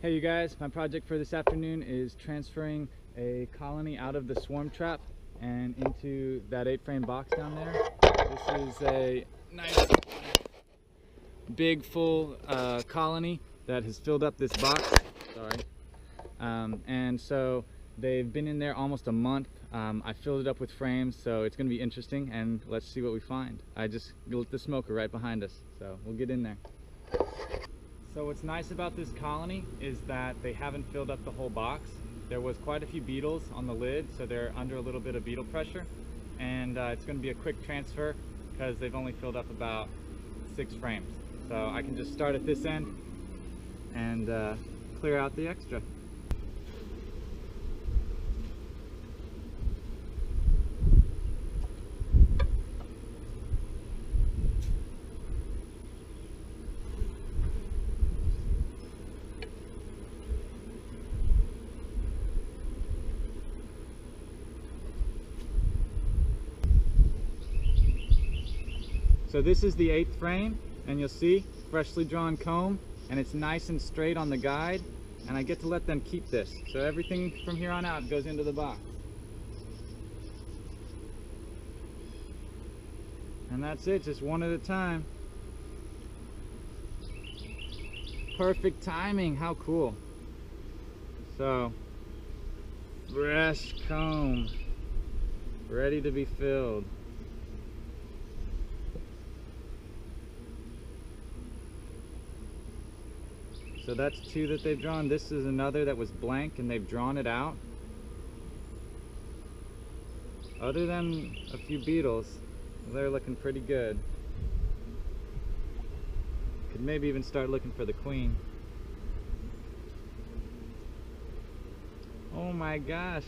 Hey you guys, my project for this afternoon is transferring a colony out of the swarm trap and into that 8-frame box down there. This is a nice big full colony that has filled up this box. And so they've been in there almost a month. I filled it up with frames, so it's going to be interesting, and let's see what we find. I just lit the smoker right behind us, so we'll get in there. So what's nice about this colony is that they haven't filled up the whole box. There was quite a few beetles on the lid, so they're under a little bit of beetle pressure, and it's going to be a quick transfer because they've only filled up about 6 frames. So I can just start at this end and clear out the extra. So this is the 8th frame, and you'll see freshly drawn comb, and it's nice and straight on the guide, and I get to let them keep this. So everything from here on out goes into the box. And that's it, just one at a time. Perfect timing, how cool. So, fresh comb, ready to be filled. So that's 2 that they've drawn. This is another that was blank and they've drawn it out. Other than a few beetles, they're looking pretty good. Could maybe even start looking for the queen. Oh my gosh.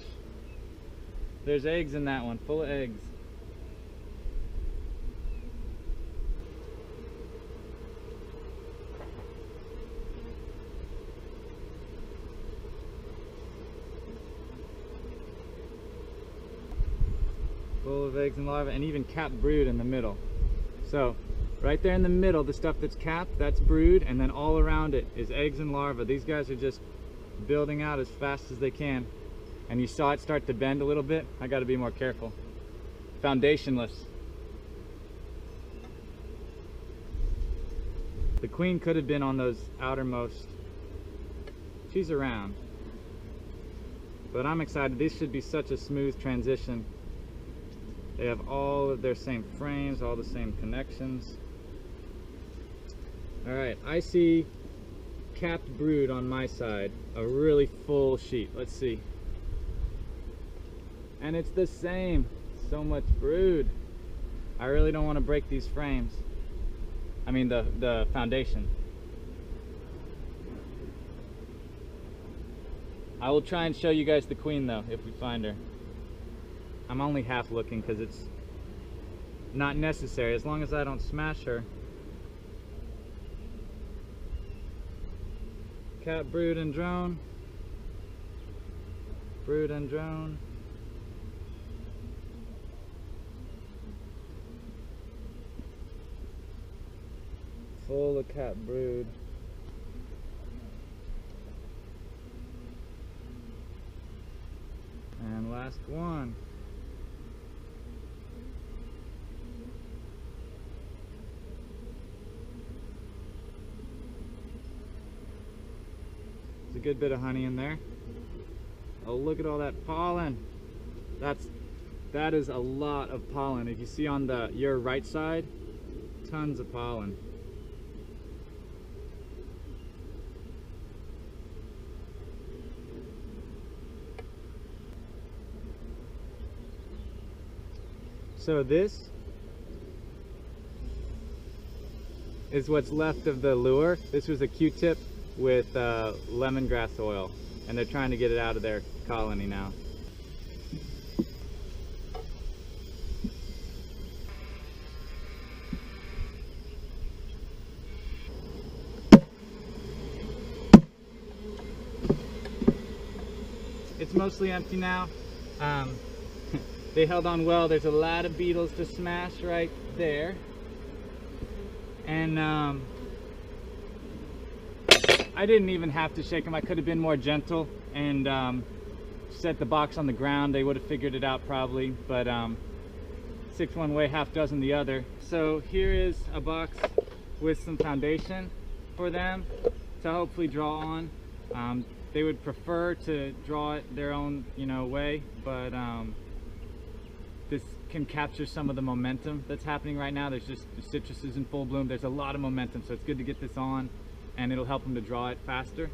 There's eggs in that one, full of eggs. Full of eggs and larvae, and even capped brood in the middle. So right there in the middle, the stuff that's capped, that's brood, and then all around it is eggs and larvae. These guys are just building out as fast as they can. And you saw it start to bend a little bit. I got to be more careful. Foundationless. The queen could have been on those outermost. She's around. But I'm excited. This should be such a smooth transition. They have all of their same frames, all the same connections. All right, I see capped brood on my side, a really full sheet. Let's see. And it's the same, so much brood. I really don't want to break these frames. I mean the foundation. I will try and show you guys the queen though, if we find her. I'm only half looking because it's not necessary as long as I don't smash her. Cat, brood, and drone. Brood and drone. Full of cat brood. And last one. A good bit of honey in there. Oh, look at all that pollen. That is a lot of pollen. If you see on your right side, tons of pollen. So this is what's left of the lure. This was a Q-tip with lemongrass oil, and they're trying to get it out of their colony now. It's mostly empty now. They held on well. There's a lot of beetles to smash right there. And I didn't even have to shake them. I could have been more gentle and set the box on the ground. They would have figured it out probably, but 6 one way, half dozen the other. So here is a box with some foundation for them to hopefully draw on. They would prefer to draw it their own, way, but this can capture some of the momentum that's happening right now. There's just the citrus is in full bloom. There's a lot of momentum, so it's good to get this on, and it'll help them to draw it faster.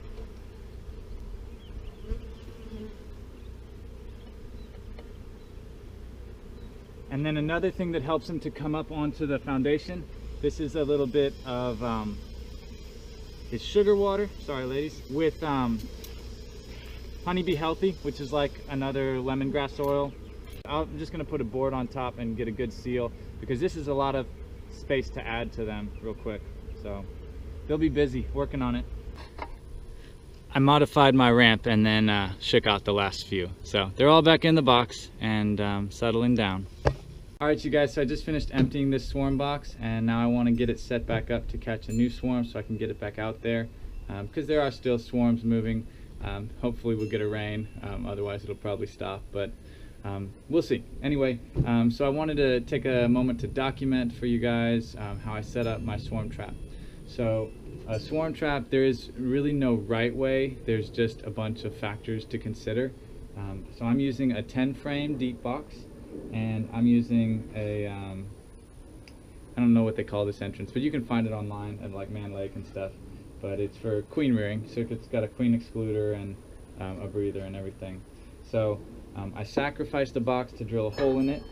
And then another thing that helps them to come up onto the foundation, this is a little bit of it's sugar water, sorry ladies, with Honeybee Healthy, which is like another lemongrass oil. I'm just gonna put a board on top and get a good seal, because this is a lot of space to add to them real quick. So they'll be busy working on it. I modified my ramp and then shook out the last few. So they're all back in the box and settling down. All right, you guys, so I just finished emptying this swarm box, and now I want to get it set back up to catch a new swarm so I can get it back out there, because there are still swarms moving. Hopefully we'll get a rain, otherwise it'll probably stop, but we'll see. Anyway, so I wanted to take a moment to document for you guys how I set up my swarm trap. So a swarm trap, there is really no right way, there's just a bunch of factors to consider. So I'm using a 10 frame deep box, and I'm using a I don't know what they call this entrance, but you can find it online at like Man Lake and stuff, but it's for queen rearing, so it's got a queen excluder and a breather and everything. So I sacrificed the box to drill a hole in it,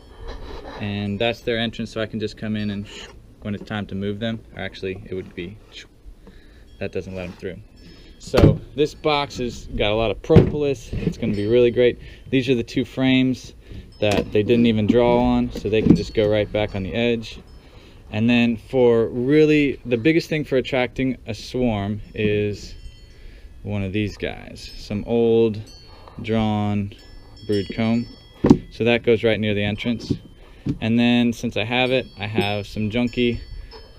and that's their entrance, so I can just come in and when it's time to move them, or actually it would be, that doesn't let them through. So this box has got a lot of propolis, it's going to be really great. These are the 2 frames that they didn't even draw on, so they can just go right back on the edge. And then for really the biggest thing for attracting a swarm is one of these guys, some old drawn brood comb. So that goes right near the entrance. And then since I have it, I have some junky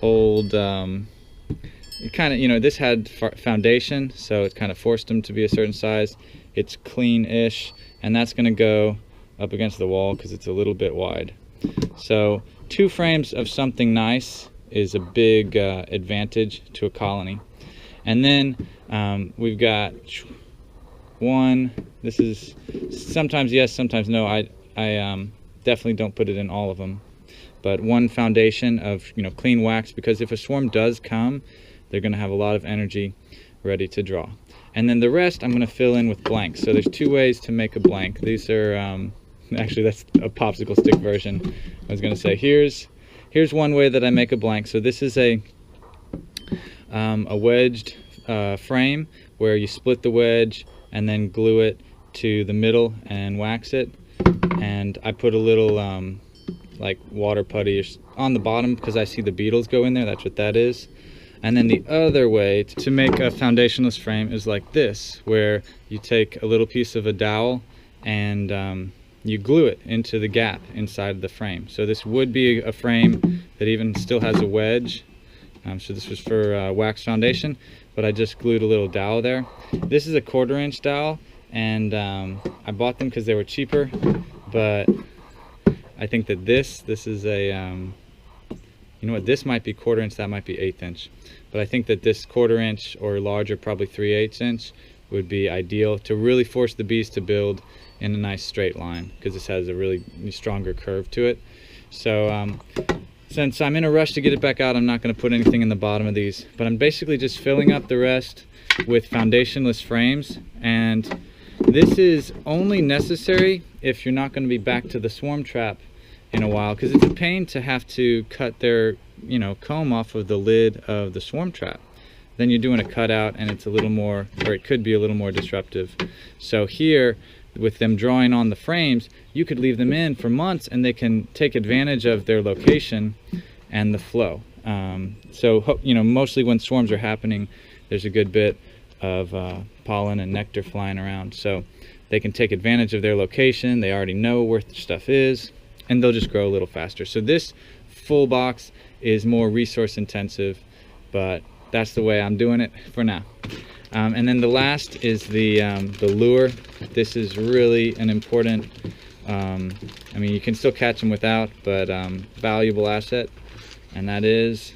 old kind of, this had foundation, so it kind of forced them to be a certain size. It's clean-ish, and that's going to go up against the wall because it's a little bit wide. So 2 frames of something nice is a big advantage to a colony. And then we've got one, this is sometimes yes, sometimes no. I definitely don't put it in all of them, but 1 foundation of clean wax, because if a swarm does come, they're going to have a lot of energy ready to draw. And then the rest I'm going to fill in with blanks. So there's 2 ways to make a blank. These are actually that's a popsicle stick version. I was going to say here's one way that I make a blank. So this is a wedged frame where you split the wedge and then glue it to the middle and wax it. And I put a little like water putty on the bottom because I see the beetles go in there. That's what that is. And then the other way to make a foundationless frame is like this, where you take a little piece of a dowel and you glue it into the gap inside the frame. So this would be a frame that even still has a wedge. So this was for wax foundation, but I just glued a little dowel there. This is a 1/4 inch dowel, and I bought them because they were cheaper, but I think that this is a, you know what, this might be 1/4 inch, that might be 1/8 inch. But I think that this 1/4 inch or larger, probably 3/8 inch, would be ideal to really force the bees to build in a nice straight line, because this has a really stronger curve to it. So since I'm in a rush to get it back out, I'm not going to put anything in the bottom of these, but I'm basically just filling up the rest with foundationless frames. And this is only necessary if you're not going to be back to the swarm trap in a while, because it's a pain to have to cut their comb off of the lid of the swarm trap. Then you're doing a cutout and it's a little more, or it could be a little more disruptive. So here, with them drawing on the frames, you could leave them in for months and they can take advantage of their location and the flow. So mostly when swarms are happening, there's a good bit of pollen and nectar flying around, so they can take advantage of their location. They already know where the stuff is, and they'll just grow a little faster. So this full box is more resource intensive, but that's the way I'm doing it for now. And then the last is the lure. This is really an important, I mean, you can still catch them without, but valuable asset, and that is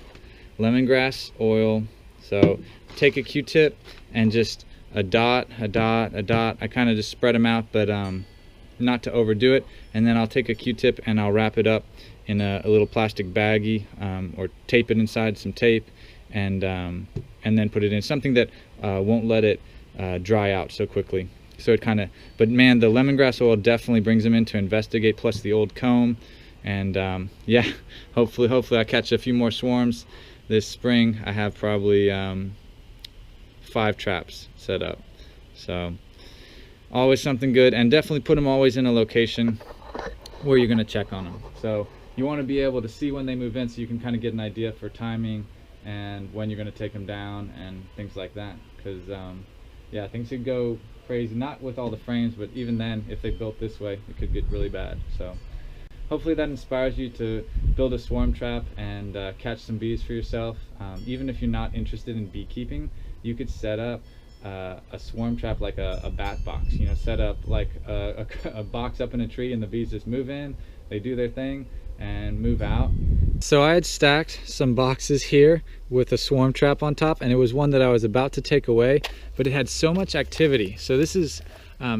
lemongrass oil. So take a Q-tip and just a dot, a dot, a dot. I kind of just spread them out, but not to overdo it. And then I'll take a Q-tip and I'll wrap it up in a little plastic baggie, or tape it inside some tape, and then put it in something that won't let it dry out so quickly. So it kind of, but man, the lemongrass oil definitely brings them in to investigate, plus the old comb. And yeah, hopefully I catch a few more swarms this spring. I have probably 5 traps set up, so always something good. And definitely put them always in a location where you're going to check on them. So you want to be able to see when they move in, so you can kind of get an idea for timing and when you're going to take them down and things like that. Because yeah, things could go crazy, not with all the frames, but even then, if they built this way, it could get really bad. So hopefully that inspires you to build a swarm trap and catch some bees for yourself. Even if you're not interested in beekeeping, you could set up a swarm trap like a bat box. You know, set up like a box up in a tree, and the bees just move in, they do their thing, and move out. So I had stacked some boxes here with a swarm trap on top, and it was one that I was about to take away, but it had so much activity. So this is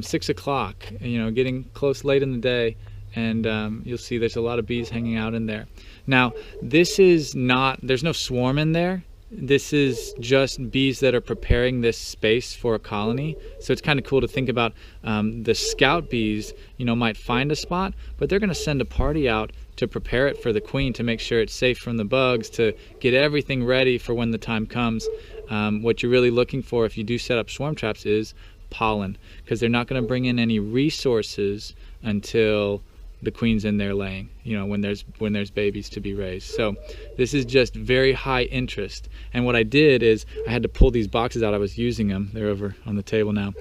6 o'clock, you know, getting close late in the day, and you'll see there's a lot of bees hanging out in there. Now, this is not, there's no swarm in there. This is just bees that are preparing this space for a colony. So it's kind of cool to think about. The scout bees, you know, might find a spot, but they're going to send a party out to prepare it for the queen, to make sure it's safe from the bugs, to get everything ready for when the time comes. What you're really looking for if you do set up swarm traps is pollen, because they're not going to bring in any resources until the queen's in there laying, you know, when there's babies to be raised. So this is just very high interest. And what I did is I had to pull these boxes out. I was using them, they're over on the table now.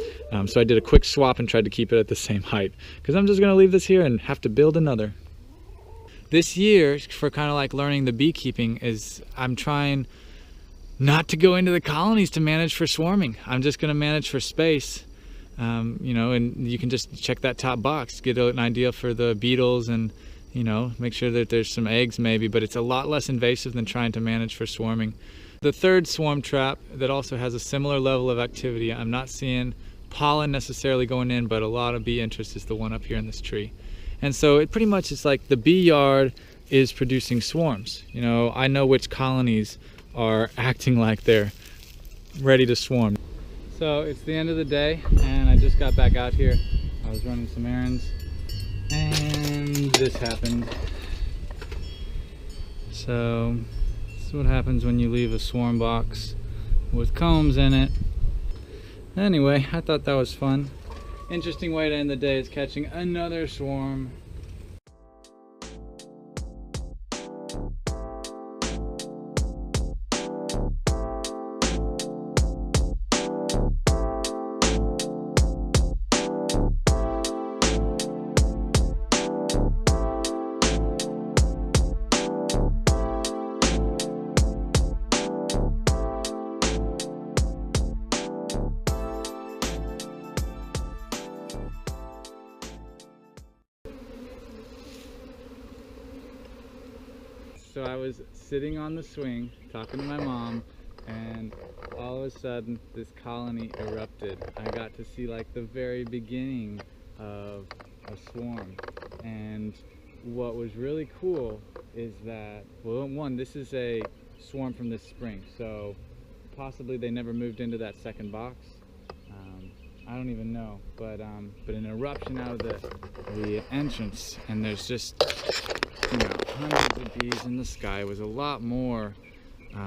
So I did a quick swap and tried to keep it at the same height, because I'm just going to leave this here and have to build another. This year, for kind of like learning the beekeeping, is I'm trying not to go into the colonies to manage for swarming. I'm just going to manage for space. You know, and you can just check that top box, get an idea for the beetles, and, you know, make sure that there's some eggs maybe, but it's a lot less invasive than trying to manage for swarming. The third swarm trap that also has a similar level of activity, I'm not seeing pollen necessarily going in, but a lot of bee interest, is the one up here in this tree. And so it pretty much is like the bee yard is producing swarms. You know, I know which colonies are acting like they're ready to swarm. So it's the end of the day, and I just got back out here. I was running some errands, and this happened. So this is what happens when you leave a swarm box with combs in it. Anyway, I thought that was fun. Interesting way to end the day is catching another swarm. So I was sitting on the swing talking to my mom, and all of a sudden this colony erupted. I got to see like the very beginning of a swarm, and what was really cool is that, well, one, this is a swarm from this spring, so possibly they never moved into that second box. I don't even know, but an eruption out of the entrance, and there's just, you know, hundreds of bees in the sky. It was a lot more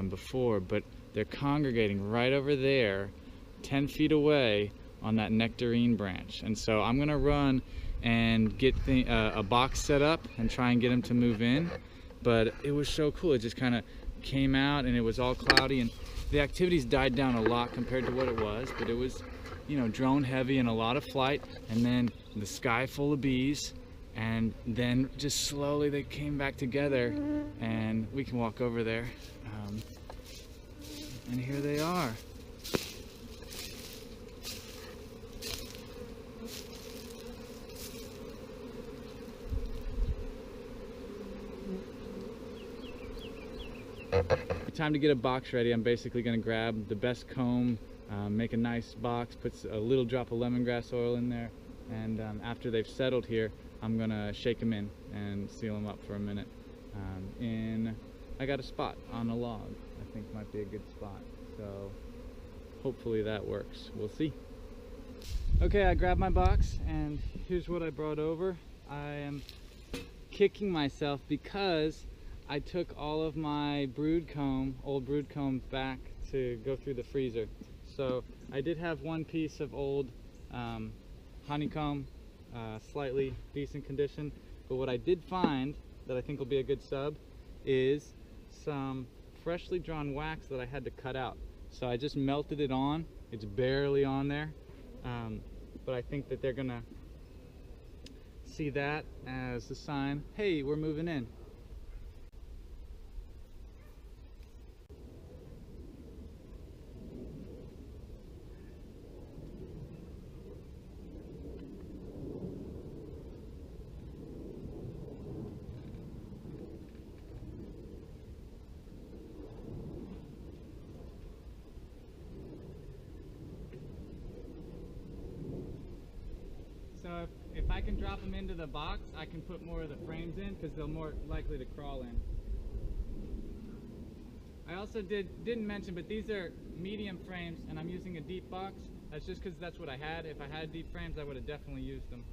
before, but they're congregating right over there, 10 feet away on that nectarine branch. And so I'm gonna run and get a box set up and try and get them to move in. But it was so cool. It just kind of came out, and it was all cloudy, and the activities died down a lot compared to what it was, but it was, you know, drone heavy and a lot of flight, and then the sky full of bees. And then just slowly they came back together, and we can walk over there. And here they are. Time to get a box ready. I'm basically going to grab the best comb, make a nice box, put a little drop of lemongrass oil in there, and after they've settled here, I'm going to shake them in and seal them up for a minute. I got a spot on a log I think might be a good spot, so hopefully that works. We'll see. Okay, I grabbed my box and here's what I brought over. I am kicking myself because I took all of my old brood comb back to go through the freezer. So I did have one piece of old honeycomb, slightly decent condition, but what I did find that I think will be a good sub is some freshly drawn wax that I had to cut out. So I just melted it on. It's barely on there, but I think that they're gonna see that as a sign, hey, we're moving in. So if I can drop them into the box, I can put more of the frames in because they're more likely to crawl in. I also didn't mention, but these are medium frames and I'm using a deep box. That's just because that's what I had. If I had deep frames, I would have definitely used them.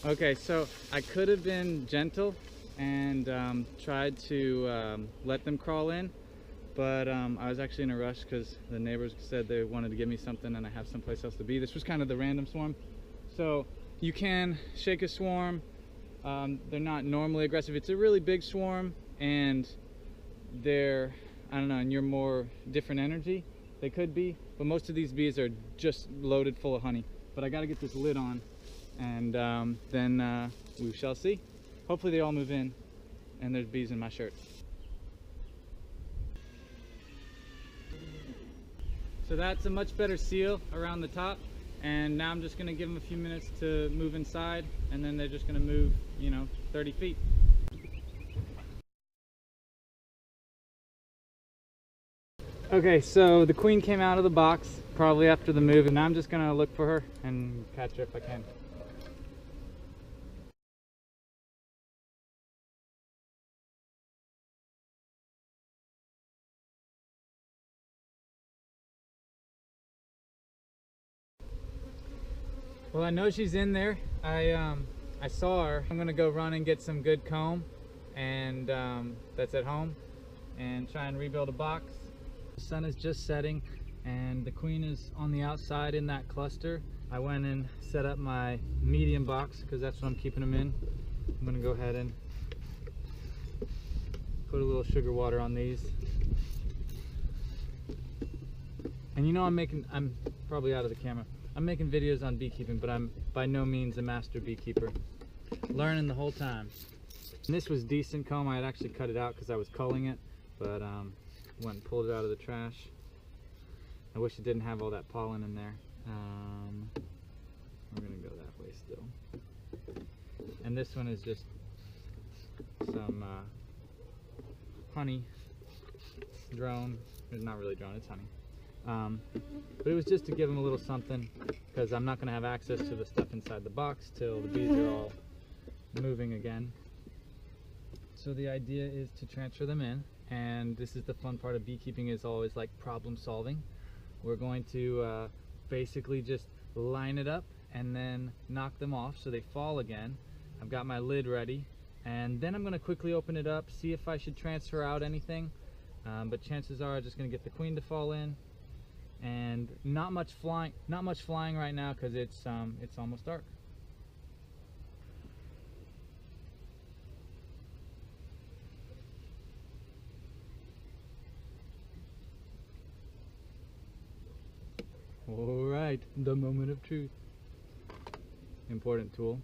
Okay, so I could have been gentle and tried to let them crawl in, but I was actually in a rush because the neighbors said they wanted to give me something and I have someplace else to be. This was kind of the random swarm. So you can shake a swarm. They're not normally aggressive. It's a really big swarm and they're, I don't know, and you're more different energy, they could be, but most of these bees are just loaded full of honey. But I got to get this lid on. And then we shall see. Hopefully they all move in and there's bees in my shirt. So that's a much better seal around the top, and now I'm just going to give them a few minutes to move inside and then they're just going to move, 30 feet. Okay, so the queen came out of the box probably after the move, and now I'm just going to look for her and catch her if I can. Well, I know she's in there. I saw her. I'm gonna go run and get some good comb, and that's at home, and try and rebuild a box. The sun is just setting, and the queen is on the outside in that cluster. I went and set up my medium box because that's what I'm keeping them in. I'm gonna go ahead and put a little sugar water on these. And I'm probably out of the camera. I'm making videos on beekeeping, but I'm by no means a master beekeeper. Learning the whole time. And this was decent comb. I had actually cut it out because I was culling it, but went and pulled it out of the trash. I wish it didn't have all that pollen in there. We're gonna go that way still. And this one is just some honey drone. It's not really drone, it's honey. But it was just to give them a little something, because I'm not going to have access to the stuff inside the box till the bees are all moving again. So the idea is to transfer them in, and this is the fun part of beekeeping, is always like problem solving. We're going to basically just line it up and then knock them off so they fall again. I've got my lid ready, And then I'm going to quickly open it up, see if I should transfer out anything. But chances are I'm just going to get the queen to fall in. And not much flying right now because it's almost dark. All right, the moment of truth. Important tool.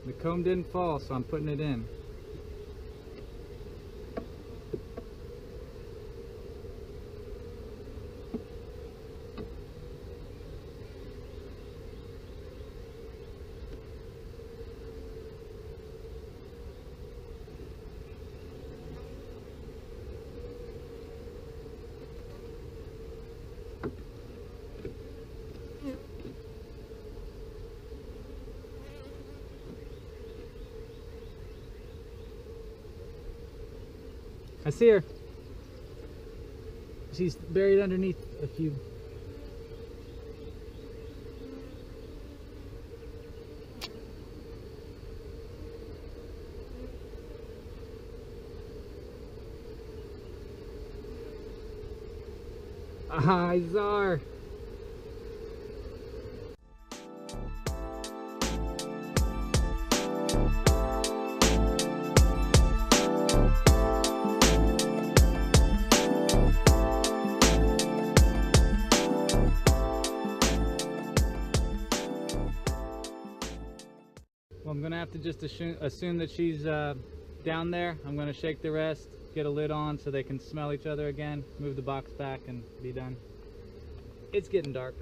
The comb didn't fall, so I'm putting it in. I see her. She's buried underneath a few. I saw her. Well, I'm gonna have to just assume that she's down there. I'm gonna shake the rest, get a lid on so they can smell each other again, move the box back and be done. It's getting dark.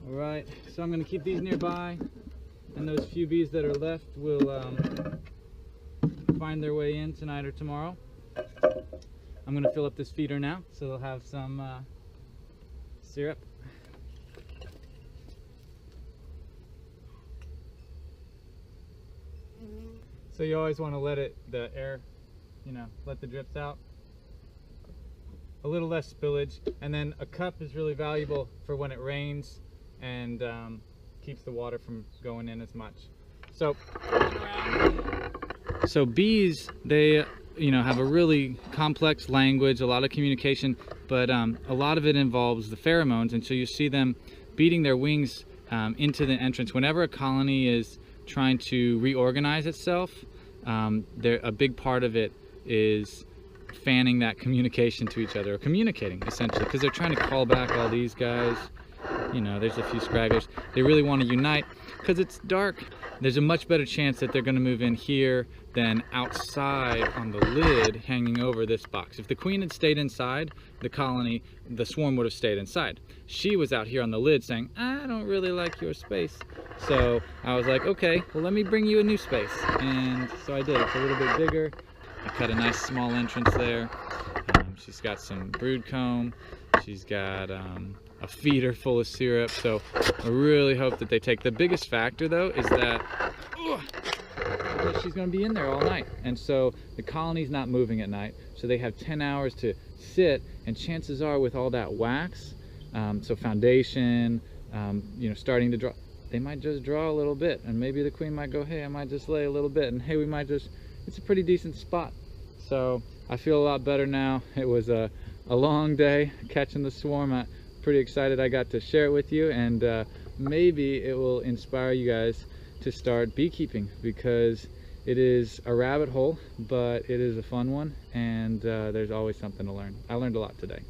Alright, so I'm going to keep these nearby, and those few bees that are left will find their way in tonight or tomorrow. I'm going to fill up this feeder now, so they'll have some syrup. So you always want to let the air, let the drips out. A little less spillage, and then a cup is really valuable for when it rains and keeps the water from going in as much. So bees, they have a really complex language, a lot of communication, but a lot of it involves the pheromones, and so you see them beating their wings into the entrance. Whenever a colony is trying to reorganize itself, a big part of it is fanning that communication to each other, or communicating essentially, because they're trying to call back all these guys. There's a few stragglers. They really want to unite because it's dark. There's a much better chance that they're going to move in here than outside on the lid hanging over this box. If the queen had stayed inside, the swarm would have stayed inside. She was out here on the lid saying, I don't really like your space. So I was like, okay, well, let me bring you a new space. And so I did. It's a little bit bigger. I cut a nice small entrance there. She's got some brood comb. She's got a feeder full of syrup. So I really hope that they take. The biggest factor though is that she's going to be in there all night. And so the colony's not moving at night. So they have 10 hours to sit, and chances are with all that wax, so foundation, starting to draw, they might just draw a little bit, and maybe the queen might go, hey, I might just lay a little bit, and hey, we might just, it's a pretty decent spot. So I feel a lot better now. It was a long day catching the swarm. I'm pretty excited I got to share it with you, and maybe it will inspire you guys to start beekeeping, because it is a rabbit hole, but it is a fun one, and there's always something to learn. I learned a lot today.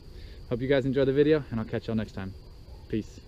Hope you guys enjoyed the video, and I'll catch y'all next time. Peace.